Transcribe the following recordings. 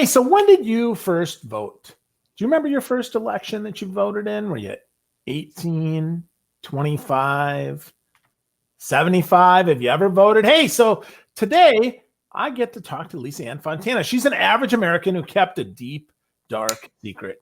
Hey, so when did you first vote? Do you remember your first election that you voted in? Were you 18, 25, 75? Have you ever voted? Hey, so today I get to talk to Lisa Fontana. She's an average American who kept a deep, dark secret.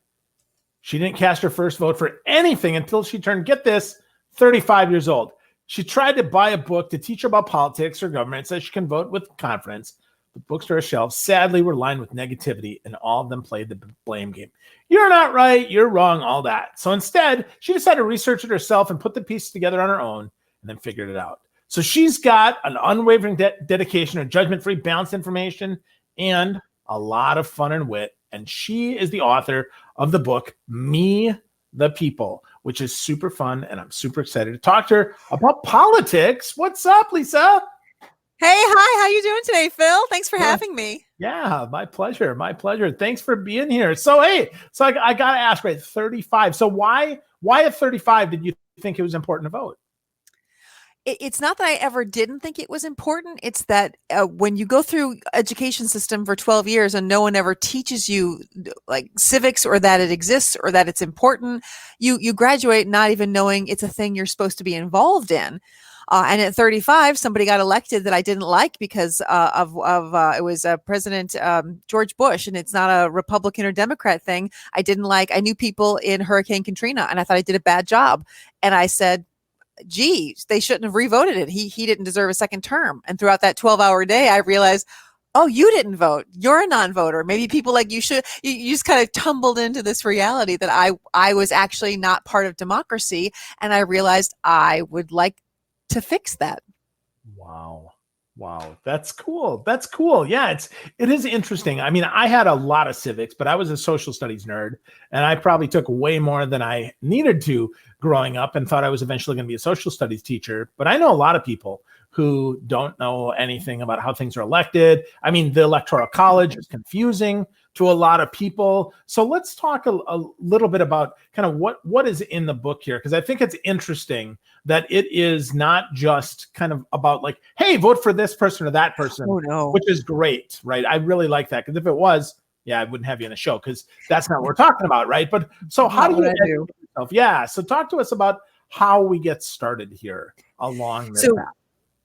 She didn't cast her first vote for anything until she turned, get this, 35 years old. She tried to buy a book to teach her about politics or government so she can vote with confidence. The bookstore shelves sadly were lined with negativity, and all of them played the blame game. You're not right, you're wrong, all that. So instead, she decided to research it herself and put the pieces together on her own and then figured it out. So she's got an unwavering dedication to judgment-free, balanced information and a lot of fun and wit. And she is the author of the book, Me, the People, which is super fun. And I'm super excited to talk to her about politics. What's up, Lisa? Hey, hi. How you doing today, Phil? Thanks for having me. Yeah, my pleasure. My pleasure. Thanks for being here. So, hey, I got to ask, right, 35. So why at 35 did you think it was important to vote? It's not that I ever didn't think it was important. It's that when you go through education system for 12 years and no one ever teaches you like civics or that it exists or that it's important, you graduate not even knowing it's a thing you're supposed to be involved in. And at 35, somebody got elected that I didn't like because of it was President George Bush, and it's not a Republican or Democrat thing. I didn't like. I knew people in Hurricane Katrina, and I thought I did a bad job. And I said, geez, they shouldn't have revoted it. He didn't deserve a second term. And throughout that 12-hour day, I realized, oh, you didn't vote. You're a non-voter. Maybe people like you should. You just kind of tumbled into this reality that I was actually not part of democracy, and I realized I would like to fix that. Wow. That's cool. Yeah, it is interesting. I mean, I had a lot of civics, but I was a social studies nerd, and I probably took way more than I needed to growing up and thought I was eventually going to be a social studies teacher. But I know a lot of people who don't know anything about how things are elected. I mean, the Electoral College is confusing to a lot of people. So let's talk a little bit about kind of what is in the book here, because I think it's interesting that it is not just kind of about like, hey, vote for this person or that person, which is great, right? I really like that, because if it was, I wouldn't have you on the show, because that's not what we're talking about, right? But so how do you educate yourself? Yeah, so talk to us about how we get started here along this path.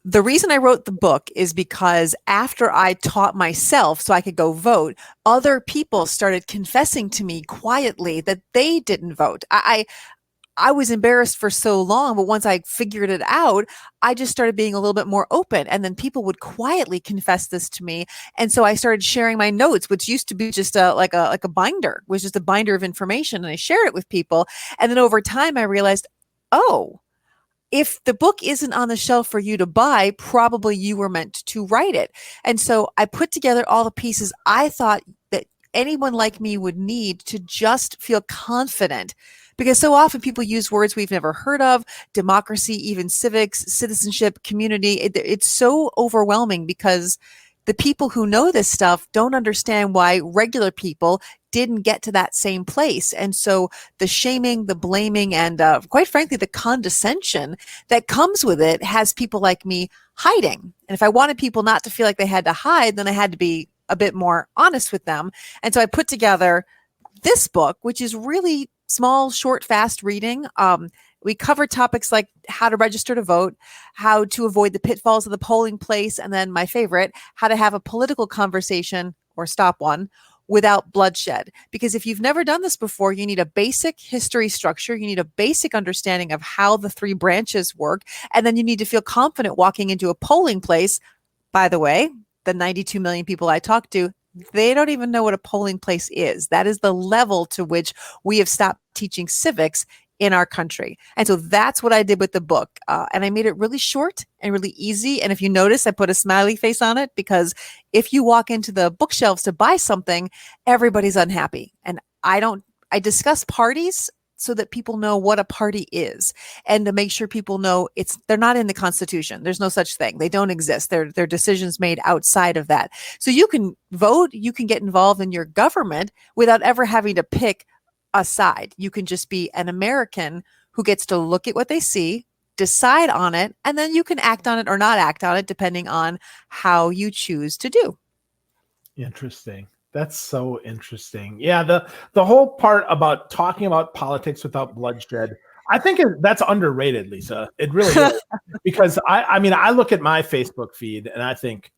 The reason I wrote the book is because after I taught myself so I could go vote, other people started confessing to me quietly that they didn't vote. I was embarrassed for so long, but once I figured it out, I just started being a little bit more open. And then people would quietly confess this to me. And so I started sharing my notes, which used to be just like a binder, was just a binder of information. And I shared it with people. And then over time, I realized, oh, if the book isn't on the shelf for you to buy, probably you were meant to write it. And so I put together all the pieces I thought that anyone like me would need to just feel confident. Because so often people use words we've never heard of, democracy, even civics, citizenship, community. It's so overwhelming because the people who know this stuff don't understand why regular people didn't get to that same place. And so the shaming, the blaming, and quite frankly, the condescension that comes with it has people like me hiding. And if I wanted people not to feel like they had to hide, then I had to be a bit more honest with them. And so I put together this book, which is really small, short, fast reading. We cover topics like how to register to vote, how to avoid the pitfalls of the polling place, and then my favorite, how to have a political conversation or stop one without bloodshed. Because if you've never done this before, you need a basic history structure. You need a basic understanding of how the three branches work. And then you need to feel confident walking into a polling place. By the way, the 92 million people I talk to, they don't even know what a polling place is. That is the level to which we have stopped teaching civics in our country. And so that's what I did with the book. And I made it really short and really easy. And if you notice, I put a smiley face on it, because if you walk into the bookshelves to buy something, everybody's unhappy. And I discuss parties so that people know what a party is, and to make sure people know they're not in the Constitution. There's no such thing. They don't exist. They're decisions made outside of that. So you can vote, you can get involved in your government without ever having to pick a side. You can just be an American who gets to look at what they see, decide on it, and then you can act on it or not act on it, depending on how you choose to do. Interesting. That's so interesting. Yeah, the whole part about talking about politics without bloodshed, I think that's underrated, Lisa. It really is. Because I mean, I look at my Facebook feed and I think,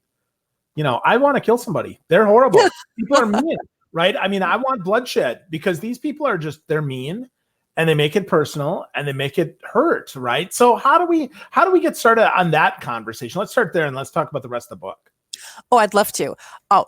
I want to kill somebody. They're horrible. People are mean, right? I mean, I want bloodshed because these people are they're mean and they make it personal and they make it hurt, right? So how do we get started on that conversation? Let's start there and let's talk about the rest of the book. Oh, I'd love to. Oh,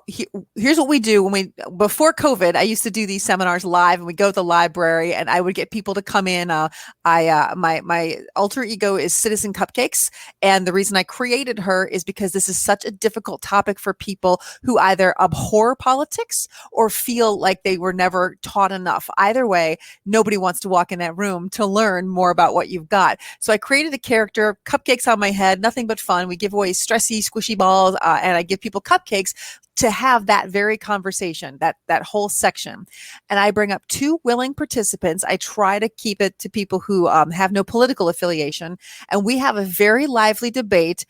here's what we do before COVID, I used to do these seminars live and we go to the library and I would get people to come in. My alter ego is Citizen Cupcakes. And the reason I created her is because this is such a difficult topic for people who either abhor politics or feel like they were never taught enough. Either way, nobody wants to walk in that room to learn more about what you've got. So I created a character, cupcakes on my head, nothing but fun. We give away stressy, squishy balls, and I give people cupcakes to have that very conversation, that whole section. And I bring up two willing participants. I try to keep it to people who have no political affiliation. And we have a very lively debate.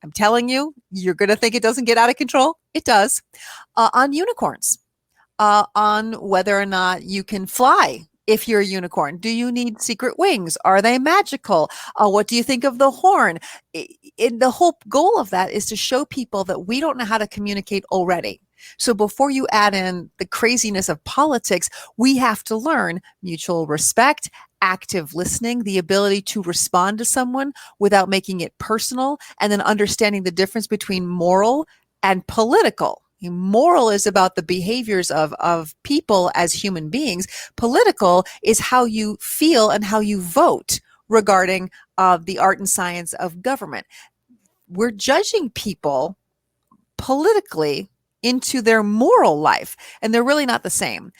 I'm telling you, you're going to think it doesn't get out of control. It does. On unicorns, on whether or not you can fly. If you're a unicorn, do you need secret wings? Are they magical? What do you think of the horn? The whole goal of that is to show people that we don't know how to communicate already. So before you add in the craziness of politics, we have to learn mutual respect, active listening, the ability to respond to someone without making it personal, and then understanding the difference between moral and political. Moral is about the behaviors of people as human beings. Political is how you feel and how you vote regarding the art and science of government. We're judging people politically into their moral life, and they're really not the same.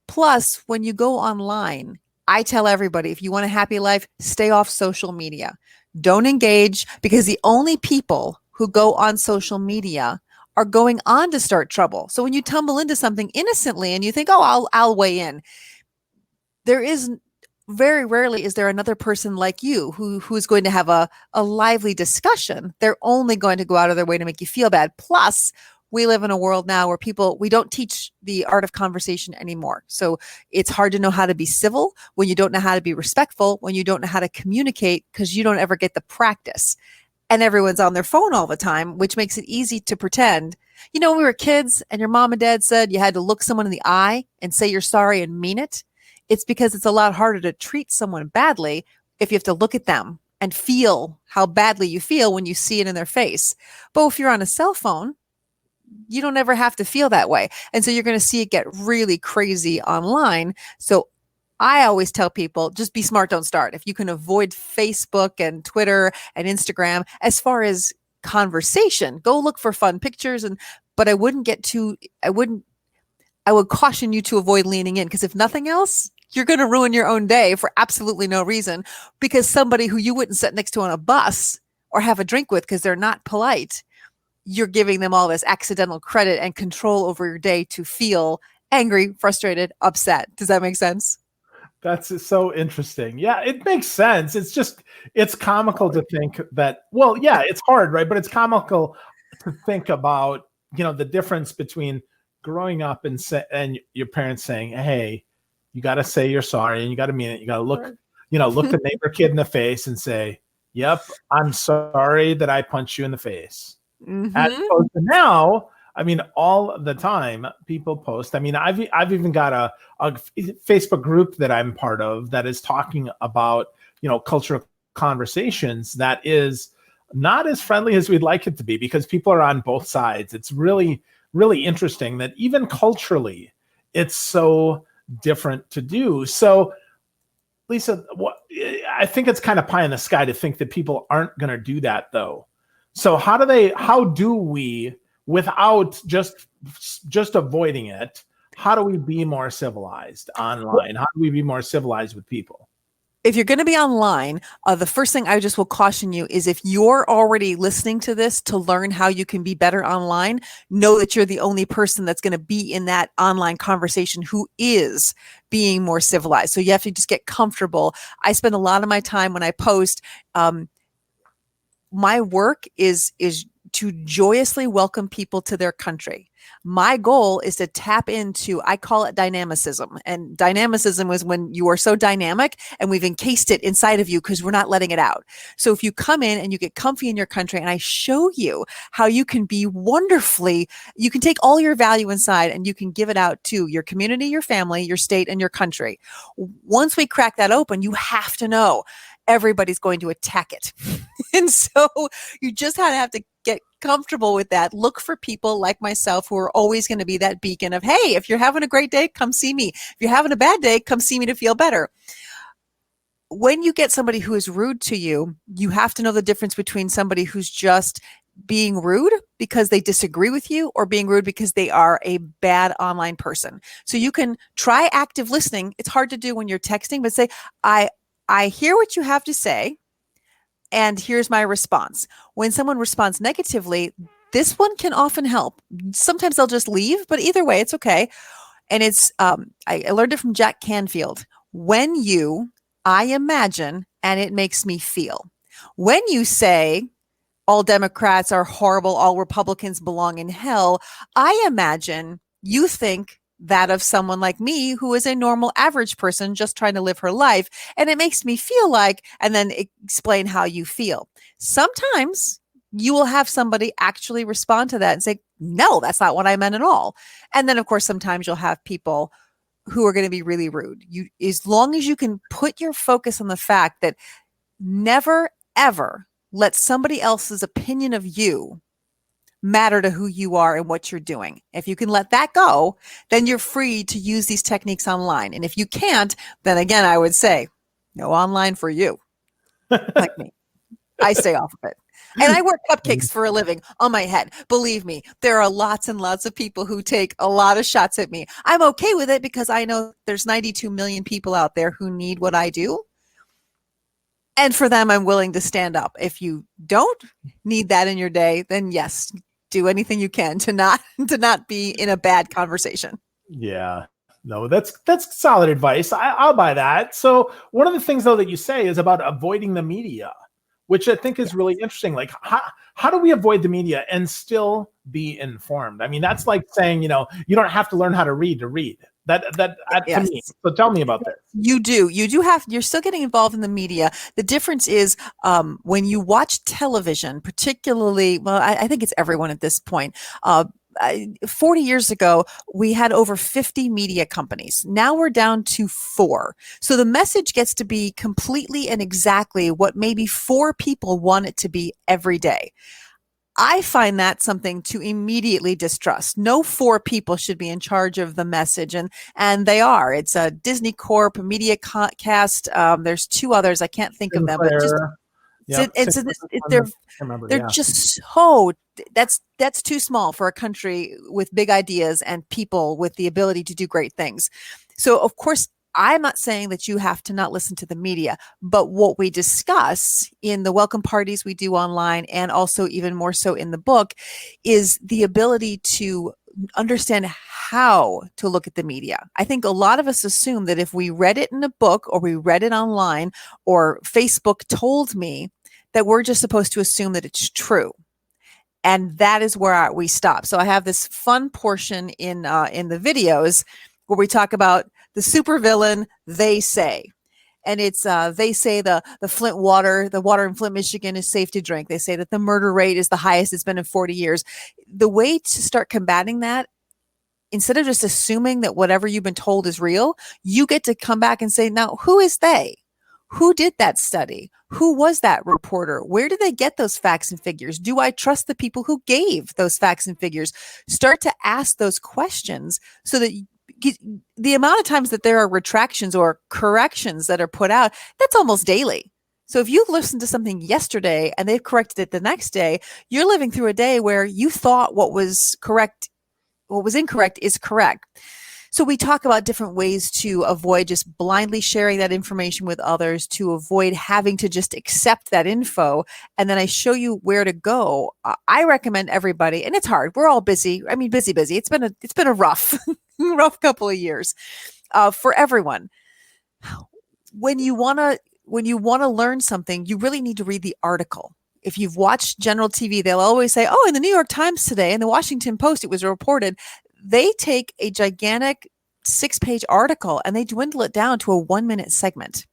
Plus, when you go online, I tell everybody, if you want a happy life, stay off social media. Don't engage, because the only people who go on social media are going on to start trouble. So when you tumble into something innocently and you think, oh, I'll weigh in, there is very rarely is there another person like you who's going to have a lively discussion. They're only going to go out of their way to make you feel bad. Plus, we live in a world now where we don't teach the art of conversation anymore. So it's hard to know how to be civil when you don't know how to be respectful, when you don't know how to communicate, because you don't ever get the practice. And everyone's on their phone all the time, which makes it easy to pretend. When we were kids and your mom and dad said you had to look someone in the eye and say you're sorry and mean it, it's because it's a lot harder to treat someone badly if you have to look at them and feel how badly you feel when you see it in their face. But if you're on a cell phone, you don't ever have to feel that way. And so you're going to see it get really crazy online. So I always tell people, just be smart, don't start. If you can avoid Facebook and Twitter and Instagram, as far as conversation, go look for fun pictures. But I would caution you to avoid leaning in, because if nothing else, you're going to ruin your own day for absolutely no reason, because somebody who you wouldn't sit next to on a bus or have a drink with because they're not polite, you're giving them all this accidental credit and control over your day to feel angry, frustrated, upset. Does that make sense? That's so interesting. Yeah, it makes sense. It's comical to think that, well, yeah, it's hard, right? But it's comical to think about, the difference between growing up and your parents saying, hey, you got to say you're sorry and you got to mean it. You got to look the neighbor kid in the face and say, yep, I'm sorry that I punched you in the face. Mm-hmm. As opposed to now, I mean, all the time people post. I mean, I've even got a Facebook group that I'm part of that is talking about, cultural conversations that is not as friendly as we'd like it to be, because people are on both sides. It's really, really interesting that even culturally, it's so different to do. So, Lisa, I think it's kind of pie in the sky to think that people aren't going to do that, though. So how do we, without just avoiding it, how do we be more civilized online? How do we be more civilized with people? If you're going to be online, the first thing I just will caution you is, if you're already listening to this to learn how you can be better online, know that you're the only person that's going to be in that online conversation who is being more civilized. So you have to just get comfortable. I spend a lot of my time when I post, my work is to joyously welcome people to their country. My goal is to tap into, I call it dynamicism. And dynamicism is when you are so dynamic and we've encased it inside of you because we're not letting it out. So if you come in and you get comfy in your country and I show you how you can be wonderfully, you can take all your value inside and you can give it out to your community, your family, your state, and your country. Once we crack that open, you have to know everybody's going to attack it. And so you just have to get comfortable with that. Look for people like myself who are always going to be that beacon of, hey, if you're having a great day, come see me. If you're having a bad day, come see me to feel better. When you get somebody who is rude to you, you have to know the difference between somebody who's just being rude because they disagree with you or being rude because they are a bad online person. So you can try active listening. It's hard to do when you're texting, but say, I hear what you have to say, and here's my response. When someone responds negatively, this one can often help. Sometimes they'll just leave, but either way, it's okay. And it's, I learned it from Jack Canfield. When you, I imagine, and it makes me feel. When you say, all Democrats are horrible, all Republicans belong in hell, I imagine you think that of someone like me who is a normal average person just trying to live her life. And it makes me feel like, and then explain how you feel. Sometimes you will have somebody actually respond to that and say, no, that's not what I meant at all. And then of course, sometimes you'll have people who are going to be really rude. You, as long as you can put your focus on the fact that never, ever let somebody else's opinion of you matter to who you are and what you're doing. If you can let that go, then you're free to use these techniques online. And if you can't, then again, I would say no online for you, like me. I stay off of it. And I work cupcakes for a living on my head. Believe me, there are lots and lots of people who take a lot of shots at me. I'm okay with it because I know there's 92 million people out there who need what I do. And for them, I'm willing to stand up. If you don't need that in your day, then yes, do anything you can to not be in a bad conversation. Yeah. No, that's solid advice. I'll buy that. So one of the things though that you say is about avoiding the media, which I think is really interesting. Like how do we avoid the media and still be informed? I mean, that's like saying, you don't have to learn how to read. That Yes. to me. So tell me about this. You're still getting involved in the media. The difference is when you watch television, particularly, well, I think it's everyone at this point. 40 years ago, we had over 50 media companies. Now we're down to 4. So the message gets to be completely and exactly what maybe 4 people want it to be every day. I find that something to immediately distrust. No 4 people should be in charge of the message, and they are. It's a Disney Corp, Media Cast. There's 2 others. I can't think of them, but just they're just so that's too small for a country with big ideas and people with the ability to do great things. So of course, I'm not saying that you have to not listen to the media, but what we discuss in the welcome parties we do online and also even more so in the book is the ability to understand how to look at the media. I think a lot of us assume that if we read it in a book or we read it online or Facebook told me that we're just supposed to assume that it's true. And that is where we stop. So I have this fun portion in the videos where we talk about the supervillain, they say. And it's they say the water in Flint, Michigan is safe to drink. They say that the murder rate is the highest it's been in 40 years. The way to start combating that, instead of just assuming that whatever you've been told is real, you get to come back and say, now, who is they? Who did that study? Who was that reporter? Where did they get those facts and figures? Do I trust the people who gave those facts and figures? Start to ask those questions so that the amount of times that there are retractions or corrections that are put out, that's almost daily. So if you listened to something yesterday and they've corrected it the next day, you're living through a day where you thought what was incorrect is correct. So we talk about different ways to avoid just blindly sharing that information with others, to avoid having to just accept that info. And then I show you where to go. I recommend everybody, and it's hard. We're all busy. I mean, busy. It's been a rough, rough couple of years for everyone. When you want to learn something, you really need to read the article. if you've watched general TV, they'll always say, oh, in the New York Times today, in the Washington Post, it was reported. They take a gigantic 6-page article and they dwindle it down to a 1-minute segment.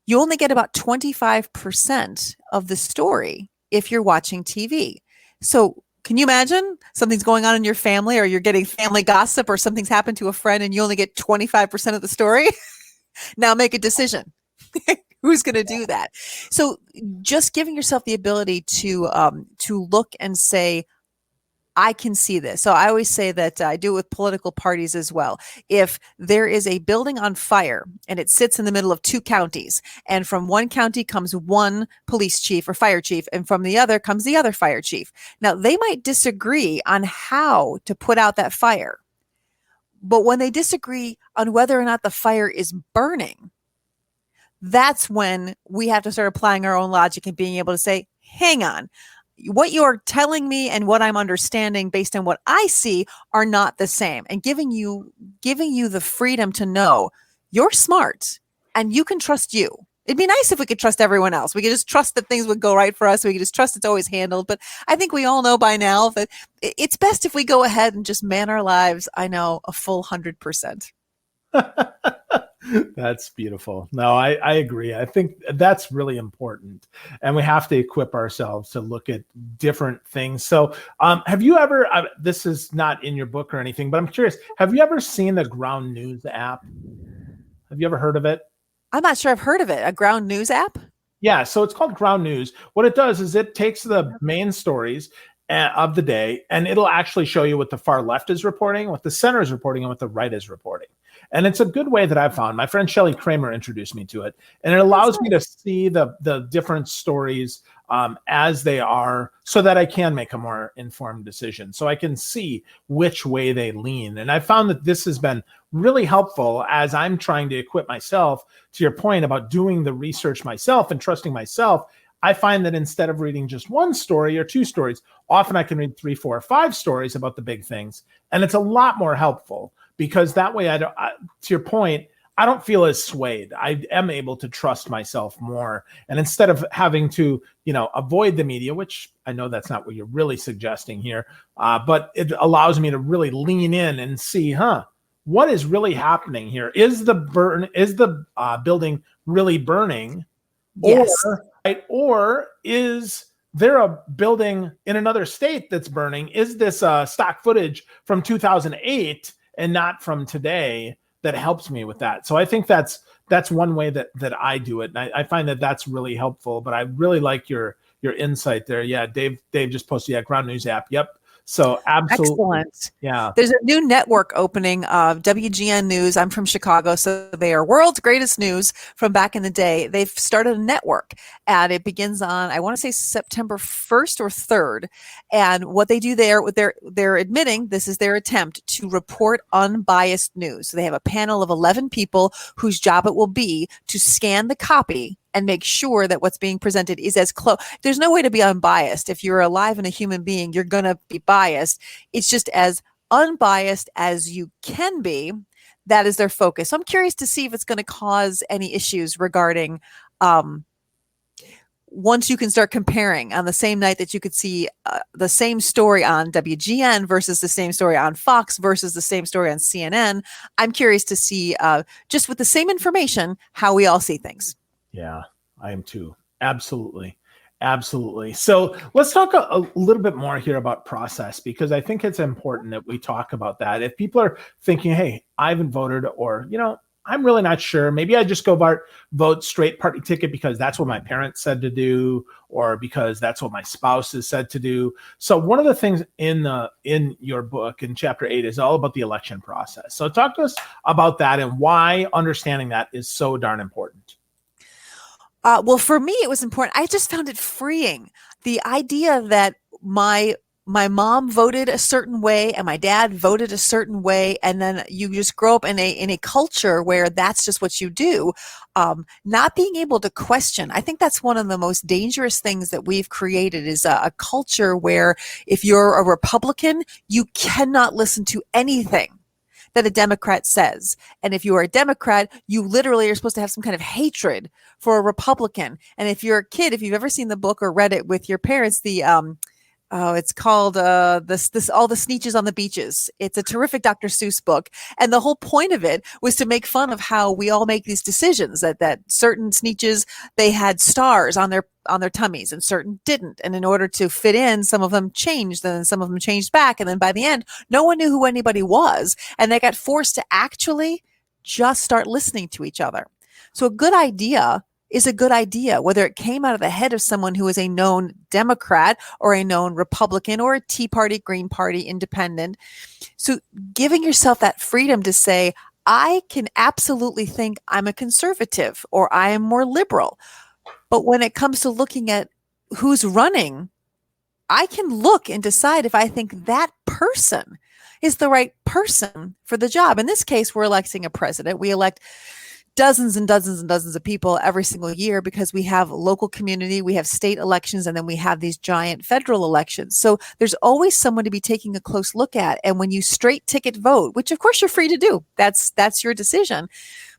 You only get about 25% of the story if you're watching TV. So can you imagine something's going on in your family, or you're getting family gossip, or something's happened to a friend and you only get 25% of the story? Now make a decision. Who's going to do that? So just giving yourself the ability to look and say, I can see this. So I always say that I do it with political parties as well. If there is a building on fire and it sits in the middle of 2 counties, and from one county comes one police chief or fire chief, and from the other comes the other fire chief. Now, they might disagree on how to put out that fire. But when they disagree on whether or not the fire is burning, that's when we have to start applying our own logic and being able to say, hang on, what you're telling me and what I'm understanding based on what I see are not the same, and giving you the freedom to know you're smart and you can trust you. It'd be nice if we could trust everyone else. We could just trust that things would go right for us. We could just trust it's always handled. But I think we all know by now that it's best if we go ahead and just man our lives, I know, a full 100%. That's beautiful. No, I agree. I think that's really important. And we have to equip ourselves to look at different things. So have you ever, this is not in your book or anything, but I'm curious, have you ever seen the Ground News app? Have you ever heard of it? I'm not sure I've heard of it. A Ground News app? Yeah, so it's called Ground News. What it does is it takes the main stories of the day, and it'll actually show you what the far left is reporting, what the center is reporting, and what the right is reporting. And it's a good way that I've found. My friend Shelley Kramer introduced me to it, and it allows me to see the different stories as they are, so that I can make a more informed decision. So I can see which way they lean. And I found that this has been really helpful as I'm trying to equip myself, to your point about doing the research myself and trusting myself. I find that instead of reading just one story or 2 stories, often I can read 3, 4, or 5 stories about the big things. And it's a lot more helpful, because that way, to your point, I don't feel as swayed. I am able to trust myself more. And instead of having to, avoid the media, which I know that's not what you're really suggesting here, but it allows me to really lean in and see, what is really happening here? Is the building really burning? Yes. Or is there a building in another state that's burning? Is this stock footage from 2008 and not from today that helps me with that? So I think that's one way that I do it. And I find that that's really helpful, but I really like your insight there. Yeah. Dave just posted, Ground News app. Yep. So absolutely. Excellent. Yeah. There's a new network opening of WGN News. I'm from Chicago, so they are world's greatest news from back in the day. They've started a network, and it begins on, I want to say, September 1st or 3rd. And what they do there, they're admitting this is their attempt to report unbiased news. So they have a panel of 11 people whose job it will be to scan the copy and make sure that what's being presented is as close. There's no way to be unbiased. If you're alive and a human being, you're going to be biased. It's just as unbiased as you can be. That is their focus. So I'm curious to see if it's going to cause any issues regarding once you can start comparing on the same night that you could see the same story on WGN versus the same story on Fox versus the same story on CNN. I'm curious to see just with the same information, how we all see things. Yeah, I am too. Absolutely. Absolutely. So let's talk a little bit more here about process, because I think it's important that we talk about that. If people are thinking, hey, I haven't voted, or, I'm really not sure. Maybe I just go vote straight party ticket because that's what my parents said to do, or because that's what my spouse has said to do. So one of the things in your book in chapter 8 is all about the election process. So talk to us about that and why understanding that is so darn important. Well, for me, it was important. I just found it freeing. The idea that my mom voted a certain way and my dad voted a certain way, and then you just grow up in a culture where that's just what you do. Not being able to question. I think that's one of the most dangerous things that we've created, is a culture where if you're a Republican, you cannot listen to anything that a Democrat says. And if you are a Democrat, you literally are supposed to have some kind of hatred for a Republican. And if you're a kid, if you've ever seen the book or read it with your parents, it's called this All the Sneetches on the Beaches. It's a terrific Dr. Seuss book, and the whole point of it was to make fun of how we all make these decisions. That certain Sneetches, they had stars on their tummies, and certain didn't. And in order to fit in, some of them changed, and then some of them changed back, and then by the end, no one knew who anybody was, and they got forced to actually just start listening to each other. So a good idea is a good idea, whether it came out of the head of someone who is a known Democrat or a known Republican or a Tea Party, Green Party, independent. So giving yourself that freedom to say, I can absolutely think I'm a conservative or I am more liberal. But when it comes to looking at who's running, I can look and decide if I think that person is the right person for the job. In this case, we're electing a president. We elect dozens and dozens and dozens of people every single year because we have local community, we have state elections, and then we have these giant federal elections. So there's always someone to be taking a close look at. And when you straight ticket vote, which of course you're free to do, that's your decision.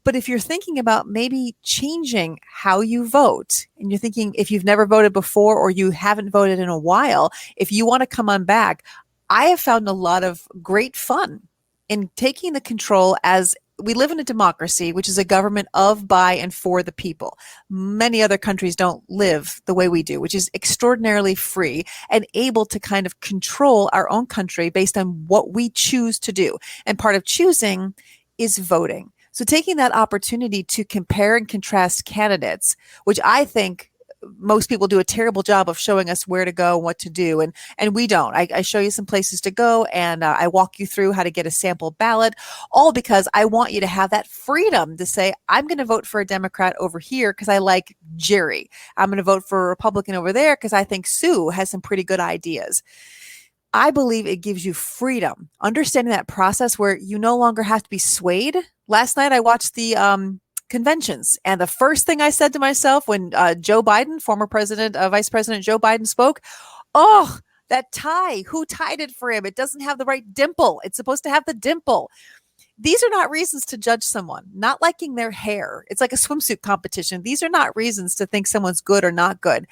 But if you're thinking about maybe changing how you vote, and you're thinking if you've never voted before or you haven't voted in a while, if you want to come on back, I have found a lot of great fun in taking the control. As we live in a democracy, which is a government of, by, and for the people. Many other countries don't live the way we do, which is extraordinarily free and able to kind of control our own country based on what we choose to do. And part of choosing is voting. So taking that opportunity to compare and contrast candidates, which I think most people do a terrible job of showing us where to go and what to do. And we don't. I show you some places to go, and I walk you through how to get a sample ballot, all because I want you to have that freedom to say, I'm going to vote for a Democrat over here because I like Jerry. I'm going to vote for a Republican over there because I think Sue has some pretty good ideas. I believe it gives you freedom, understanding that process where you no longer have to be swayed. Last night I watched the conventions. And the first thing I said to myself when Joe Biden, former Vice President Joe Biden spoke, oh, that tie, who tied it for him? It doesn't have the right dimple. It's supposed to have the dimple. These are not reasons to judge someone. Not liking their hair. It's like a swimsuit competition. These are not reasons to think someone's good or not good.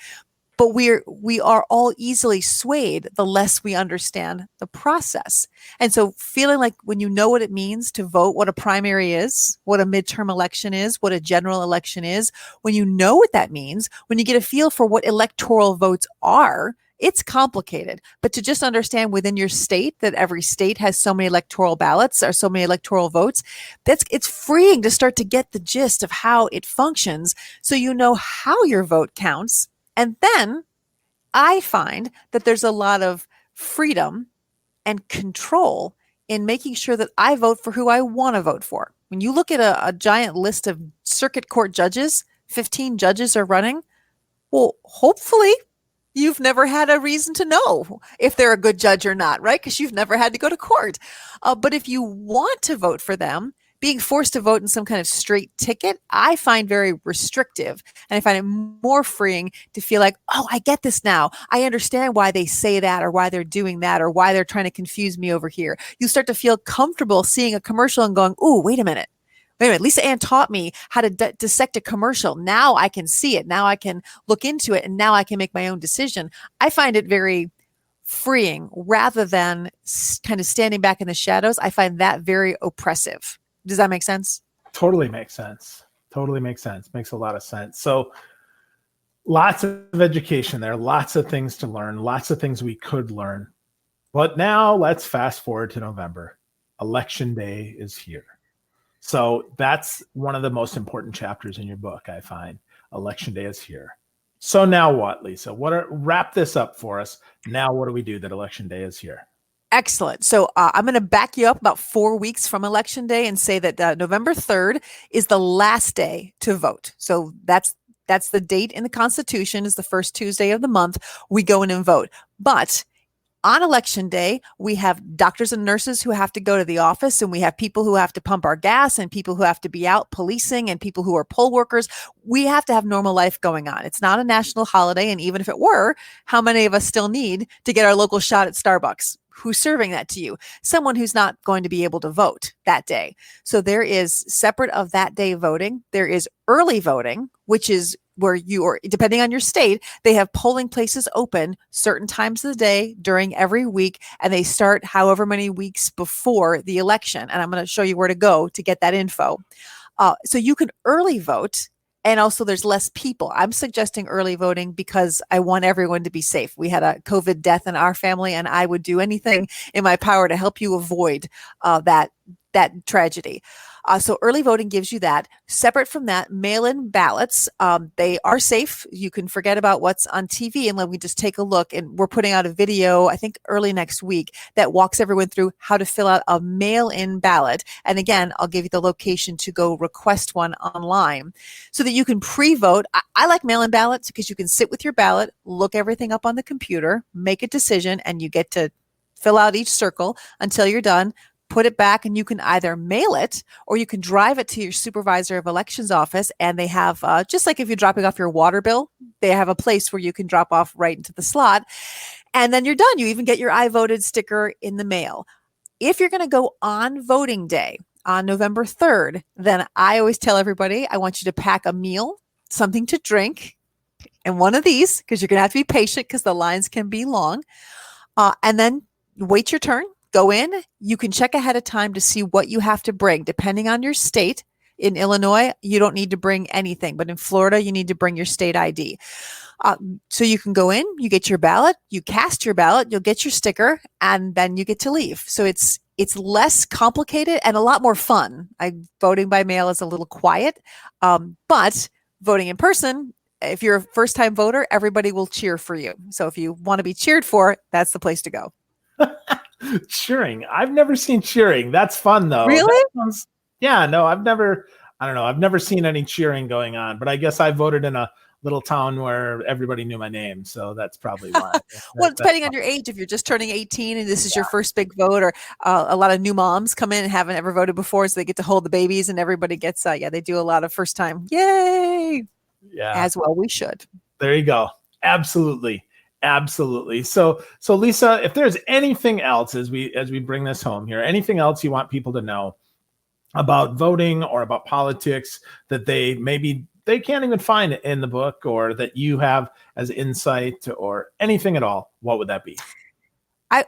But we are all easily swayed the less we understand the process. And so feeling like when you know what it means to vote, what a primary is, what a midterm election is, what a general election is, when you know what that means, when you get a feel for what electoral votes are, it's complicated. But to just understand within your state that every state has so many electoral ballots or so many electoral votes, it's freeing to start to get the gist of how it functions so you know how your vote counts. And then I find that there's a lot of freedom and control in making sure that I vote for who I want to vote for. When you look at a giant list of circuit court judges, 15 judges are running, well, hopefully you've never had a reason to know if they're a good judge or not, right? Because you've never had to go to court. But if you want to vote for them, being forced to vote in some kind of straight ticket, I find very restrictive. And I find it more freeing to feel like, oh, I get this now. I understand why they say that or why they're doing that or why they're trying to confuse me over here. You start to feel comfortable seeing a commercial and going, ooh, wait a minute. Lisa Ann taught me how to dissect a commercial. Now I can see it. Now I can look into it. And now I can make my own decision. I find it very freeing rather than kind of standing back in the shadows. I find that very oppressive. Does that make sense? Totally makes sense. Totally makes sense. Makes a lot of sense. So lots of education there, lots of things to learn, lots of things we could learn. But now let's fast forward to November. Election day is here. So that's one of the most important chapters in your book, I find. Election day is here. So now what, Lisa? Wrap this up for us. Now what do we do that election day is here? Excellent. So I'm going to back you up about 4 weeks from Election Day and say that November 3rd is the last day to vote. So that's the date in the Constitution, is the first Tuesday of the month. We go in and vote. But on Election Day, we have doctors and nurses who have to go to the office, and we have people who have to pump our gas, and people who have to be out policing, and people who are poll workers. We have to have normal life going on. It's not a national holiday. And even if it were, how many of us still need to get our local shot at Starbucks? who's serving that to you? Someone who's not going to be able to vote that day. So there is, separate of that day voting, there is early voting, which is where you are, depending on your state, they have polling places open certain times of the day during every week, and they start however many weeks before the election. And I'm going to show you where to go to get that info. So you can early vote. And also there's less people. I'm suggesting early voting because I want everyone to be safe. We had a COVID death in our family, and I would do anything in my power to help you avoid that tragedy. So early voting gives you that. Separate from that, mail-in ballots, they are safe. You can forget about what's on TV and let me just take a look. And we're putting out a video, I think early next week, that walks everyone through how to fill out a mail-in ballot. And again, I'll give you the location to go request one online so that you can pre-vote. I like mail-in ballots because you can sit with your ballot, look everything up on the computer, make a decision, and you get to fill out each circle until you're done. Put it back, and you can either mail it or you can drive it to your supervisor of elections office. And they have, just like if you're dropping off your water bill, they have a place where you can drop off right into the slot. And then you're done. You even get your I voted sticker in the mail. If you're going to go on voting day on November 3rd, then I always tell everybody, I want you to pack a meal, something to drink, and one of these, because you're going to have to be patient because the lines can be long. And then wait your turn. Go in. You can check ahead of time to see what you have to bring, depending on your state. In Illinois, you don't need to bring anything, but in Florida, you need to bring your state ID. So you can go in, you get your ballot, you cast your ballot, you'll get your sticker, and then you get to leave. So it's less complicated and a lot more fun. Voting by mail is a little quiet, but voting in person, if you're a first-time voter, everybody will cheer for you. So if you want to be cheered for, that's the place to go. Cheering. I've never seen cheering. That's fun though. Really? Yeah, no, I've never seen any cheering going on, but I guess I voted in a little town where everybody knew my name. So that's probably why. Well, depending on your age, if you're just turning 18 and this is your first big vote, or a lot of new moms come in and haven't ever voted before, so they get to hold the babies, and everybody gets, they do a lot of first time. Yay. Yeah. As well we should. There you go. Absolutely. So Lisa, if there's anything else as we bring this home here, anything else you want people to know about voting or about politics that they can't even find in the book, or that you have as insight, or anything at all, what would that be?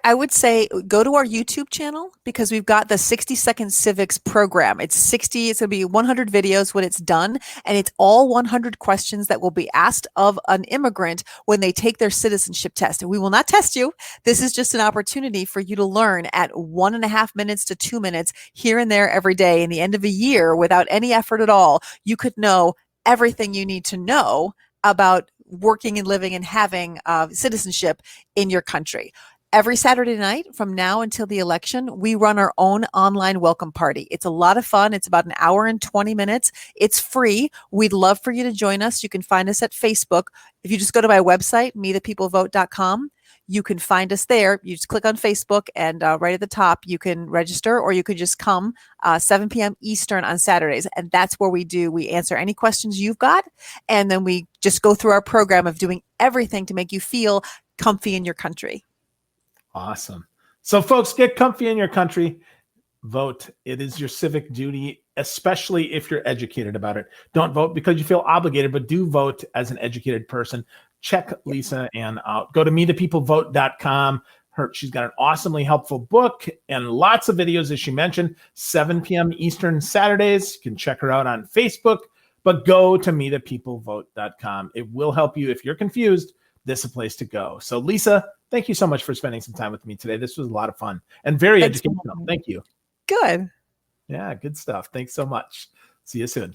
I would say go to our YouTube channel, because we've got the 60-second civics program. It's going to be 100 videos when it's done, and it's all 100 questions that will be asked of an immigrant when they take their citizenship test. And we will not test you. This is just an opportunity for you to learn at 1.5 minutes to 2 minutes here and there every day. In the end of a year, without any effort at all, you could know everything you need to know about working and living and having citizenship in your country. Every Saturday night from now until the election, we run our own online welcome party. It's a lot of fun. It's about 1 hour and 20 minutes. It's free. We'd love for you to join us. You can find us at Facebook. If you just go to my website, methepeoplevote.com, you can find us there. You just click on Facebook, and right at the top, you can register, or you could just come 7 p.m. Eastern on Saturdays. And that's where we answer any questions you've got. And then we just go through our program of doing everything to make you feel comfy in your country. Awesome. So folks, get comfy in your country. Vote. It is your civic duty, especially if you're educated about it. Don't vote because you feel obligated, but do vote as an educated person. Check Lisa Ann out. Go to methepeoplevote.com. She's got an awesomely helpful book and lots of videos, as she mentioned, 7 p.m. Eastern Saturdays. You can check her out on Facebook, but go to methepeoplevote.com. It will help you. If you're confused, this is a place to go. So Lisa, thank you so much for spending some time with me today. This was a lot of fun and very educational. Thank you. Good. Yeah, good stuff. Thanks so much. See you soon.